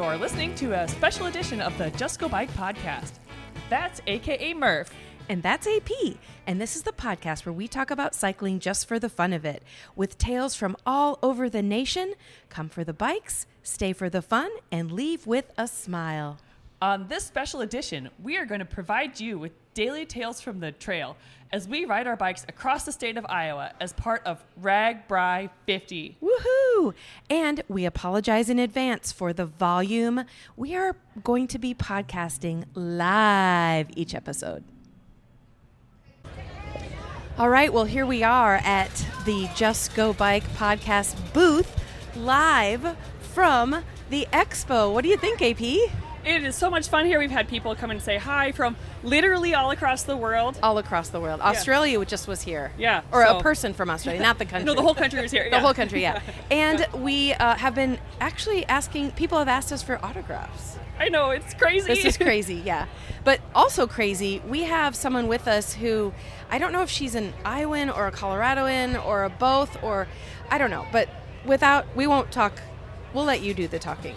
You're listening to a special edition of the Just Go Bike podcast. That's AKA Murph. And that's AP. And this is the podcast where we talk about cycling just for the fun of it. With tales from all over the nation. Come for the bikes, stay for the fun, and leave with a smile. On this special edition, we are going to provide you with daily tales from the trail as we ride our bikes across the state of Iowa as part of RAGBRAI 50. Woohoo! And we apologize in advance for the volume. We are going to be podcasting live each episode. All right, well, here we are at the Just Go Bike podcast booth, live from the expo. What do you think, AP? It is so much fun here. We've had people come and say hi from literally all across the world. All across the world. Yeah. Australia just was here. Yeah. Or a person from Australia, not the country. No, the whole country was here. The whole country, yeah. And we have been actually asking, people have asked us for autographs. I know, it's crazy. This is crazy, yeah. But also crazy, we have someone with us who, I don't know if she's an Iowan or a Coloradoan or a both, or I don't know. But we won't talk, we'll let you do the talking.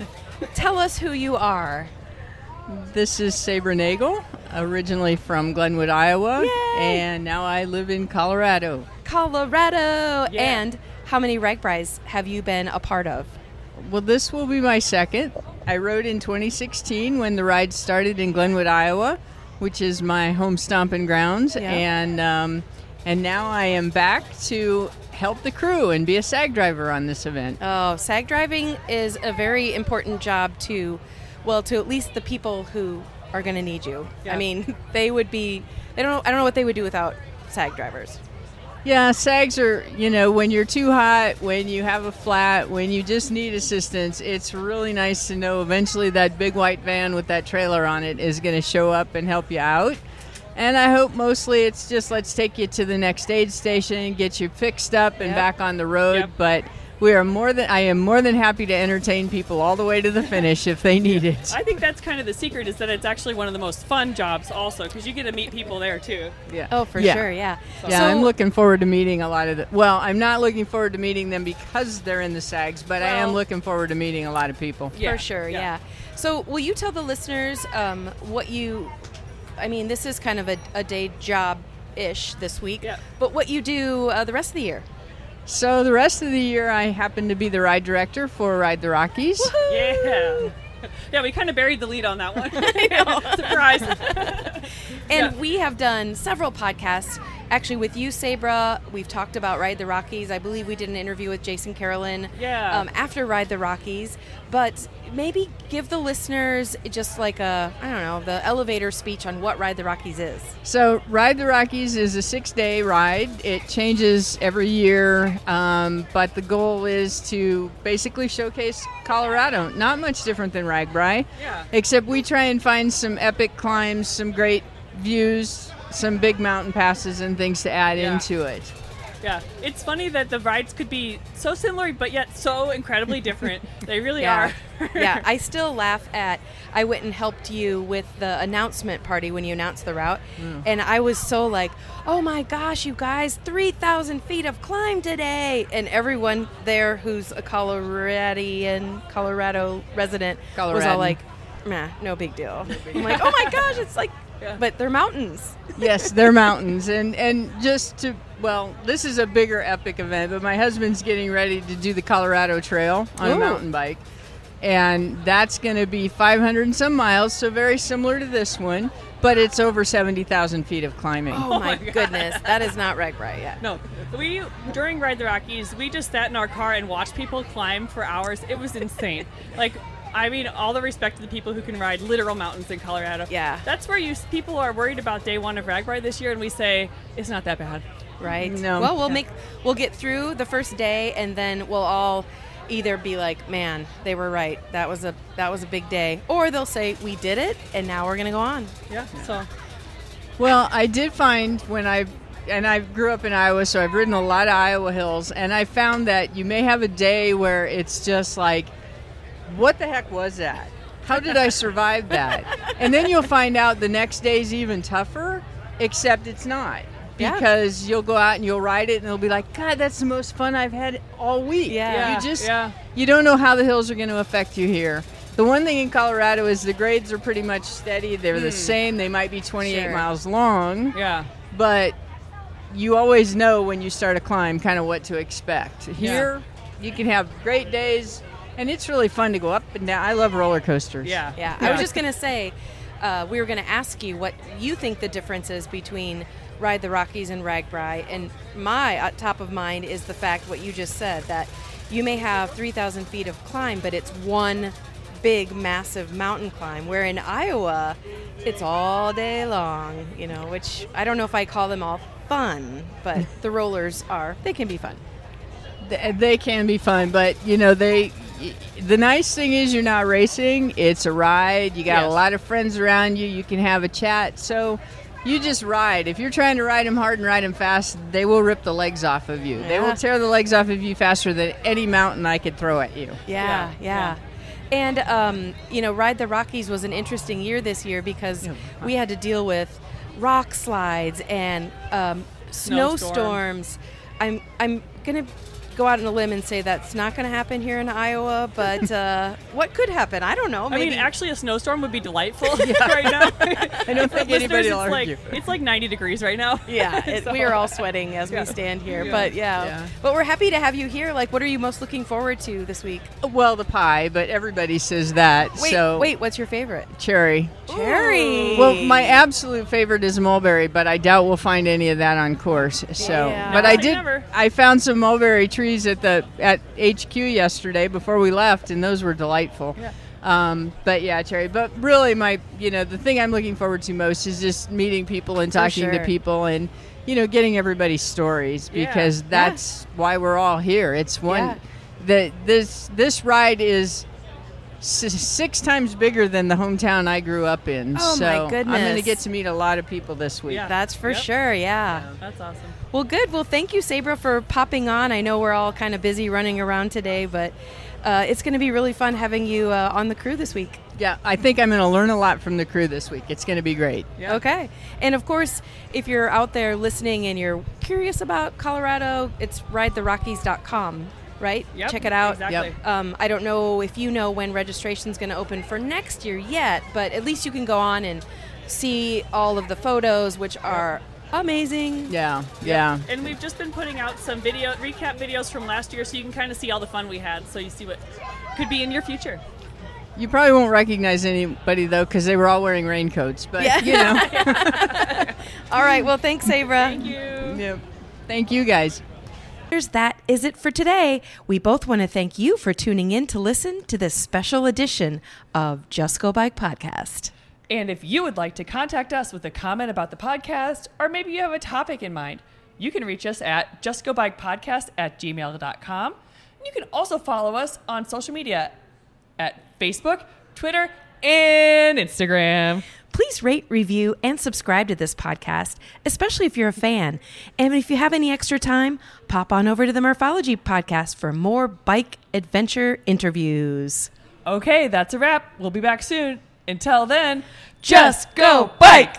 Tell us who you are. This is Sabra Nagel, originally from Glenwood, Iowa, Yay! And now I live in Colorado. Colorado! Yeah. And how many RAGBRAIs have you been a part of? Well, this will be my second. I rode in 2016 when the ride started in Glenwood, Iowa, which is my home stomping grounds, Yeah. and now I am back to help the crew and be a SAG driver on this event. Oh, SAG driving is a very important job to at least the people who are going to need you. Yeah. I mean, I don't know what they would do without SAG drivers. Yeah, SAGs are, when you're too hot, when you have a flat, when you just need assistance, it's really nice to know eventually that big white van with that trailer on it is going to show up and help you out. And I hope mostly it's just let's take you to the next aid station, get you fixed up and Yep. back on the road. Yep. But I am more than happy to entertain people all the way to the finish if they need it. I think that's kind of the secret, is that it's actually one of the most fun jobs also, because you get to meet people there too. Yeah. Oh, for Yeah. sure, yeah. Yeah, So- I'm looking forward to meeting a lot of the. Well, I'm not looking forward to meeting them because they're in the SAGs, but I am Well- looking forward to meeting a lot of people. Yeah. For sure, yeah. So will you tell the listeners this is kind of a day job-ish this week, Yeah. but what you do the rest of the year? So the rest of the year, I happen to be the ride director for Ride the Rockies. Yeah. Yeah, we kind of buried the lead on that one. I know. Surprise. And Yeah. we have done several podcasts, actually with you, Sabra. We've talked about Ride the Rockies. I believe we did an interview with Jason Carolyn Yeah. after Ride the Rockies. But maybe give the listeners just like the elevator speech on what Ride the Rockies is. So Ride the Rockies is a 6-day ride. It changes every year, but the goal is to basically showcase Colorado. Not much different than RAGBRAI, Yeah. except we try and find some epic climbs, some great views, some big mountain passes and things to add Yeah. into it. Yeah, it's funny that the rides could be so similar, but yet so incredibly different. They really Yeah. are. Yeah, I still laugh I went and helped you with the announcement party when you announced the route. And I was so like, oh my gosh, you guys, 3,000 feet of climb today. And everyone there who's a Colorado resident was all Coloradan. like, nah, no big deal. I'm like, oh my gosh, it's like, Yeah. but they're mountains. Yes, they're mountains. And just to, this is a bigger epic event, but my husband's getting ready to do the Colorado Trail on a Ooh. mountain bike. And that's going to be 500 and some miles, so very similar to this one, but it's over 70,000 feet of climbing. Oh my my God. goodness, that is not RAGBRAI yet. No, during Ride the Rockies, we just sat in our car and watched people climb for hours. It was insane. All the respect to the people who can ride literal mountains in Colorado. Yeah. That's where people are worried about day one of RAGBRAI this year, and we say, it's not that bad. Right. No. Well, we'll get through the first day, and then we'll all either be like, "Man, they were right. That was a big day," or they'll say, "We did it, and now we're gonna go on." Yeah. So. Well, I did find I grew up in Iowa, so I've ridden a lot of Iowa hills, and I found that you may have a day where it's just like, what the heck was that? How did I survive that? And then you'll find out the next day's even tougher, except it's not. Yeah. Because you'll go out and you'll ride it and it'll be like, God, that's the most fun I've had all week. Yeah. You don't know how the hills are going to affect you here. The one thing in Colorado is the grades are pretty much steady. They're the same. They might be 28 miles long. Yeah. But you always know when you start a climb kind of what to expect. Here, you can have great days, and it's really fun to go up and down. I love roller coasters. Yeah. Yeah. I was just going to say, we were going to ask you what you think the difference is between Ride the Rockies and RAGBRAI. And my top of mind is the fact what you just said, that you may have 3,000 feet of climb, but it's one big, massive mountain climb, where in Iowa, it's all day long, you know, which I don't know if I call them all fun, but the rollers they can be fun. They can be fun, but, you know, the nice thing is you're not racing. It's a ride. You got a lot of friends around you. You can have a chat. So you just ride. If you're trying to ride them hard and ride them fast, they will rip the legs off of you. Yeah. They will tear the legs off of you faster than any mountain I could throw at you. Yeah. And, you know, Ride the Rockies was an interesting year this year because we had to deal with rock slides and snowstorms. I'm going to go out on a limb and say that's not going to happen here in Iowa, but what could happen? I don't know. Maybe. I mean, actually, a snowstorm would be delightful right now. I don't think anybody will argue. It's like 90 degrees right now. Yeah, we are all sweating as we stand here. But but we're happy to have you here. Like, what are you most looking forward to this week? Well, the pie, but everybody says that. Wait, what's your favorite? Cherry. Cherry. Well, my absolute favorite is mulberry, but I doubt we'll find any of that on course. So, but I found some mulberry trees at HQ yesterday before we left, and those were delightful. But yeah, cherry. But really, the thing I'm looking forward to most is just meeting people and talking to people, and getting everybody's stories, because that's why we're all here. It's one that this ride is 6 times bigger than the hometown I grew up in. Oh, so my goodness. I'm going to get to meet a lot of people this week. Yeah. That's for sure. Yeah. That's awesome. Well, good. Well, thank you, Sabra, for popping on. I know we're all kind of busy running around today, but it's going to be really fun having you on the crew this week. Yeah, I think I'm going to learn a lot from the crew this week. It's going to be great. Yeah. Okay. And, of course, if you're out there listening and you're curious about Colorado, it's ridetherockies.com. Right? Yep, Check it out. Exactly. I don't know if you know when registration's going to open for next year yet, but at least you can go on and see all of the photos, which are amazing. Yeah. And we've just been putting out some recap videos from last year, so you can kind of see all the fun we had, so you see what could be in your future. You probably won't recognize anybody, though, because they were all wearing raincoats. But, All right. Well, thanks, Sabra. Thank you. Yep. Thank you, guys. That is it for today. We both want to thank you for tuning in to listen to this special edition of Just Go Bike Podcast. And if you would like to contact us with a comment about the podcast, or maybe you have a topic in mind, you can reach us at justgobikepodcast@gmail.com. And you can also follow us on social media at Facebook, Twitter, and Instagram. Please rate, review, and subscribe to this podcast, especially if you're a fan. And if you have any extra time, pop on over to the Morphology podcast for more bike adventure interviews. Okay, that's a wrap. We'll be back soon. Until then, just go bike!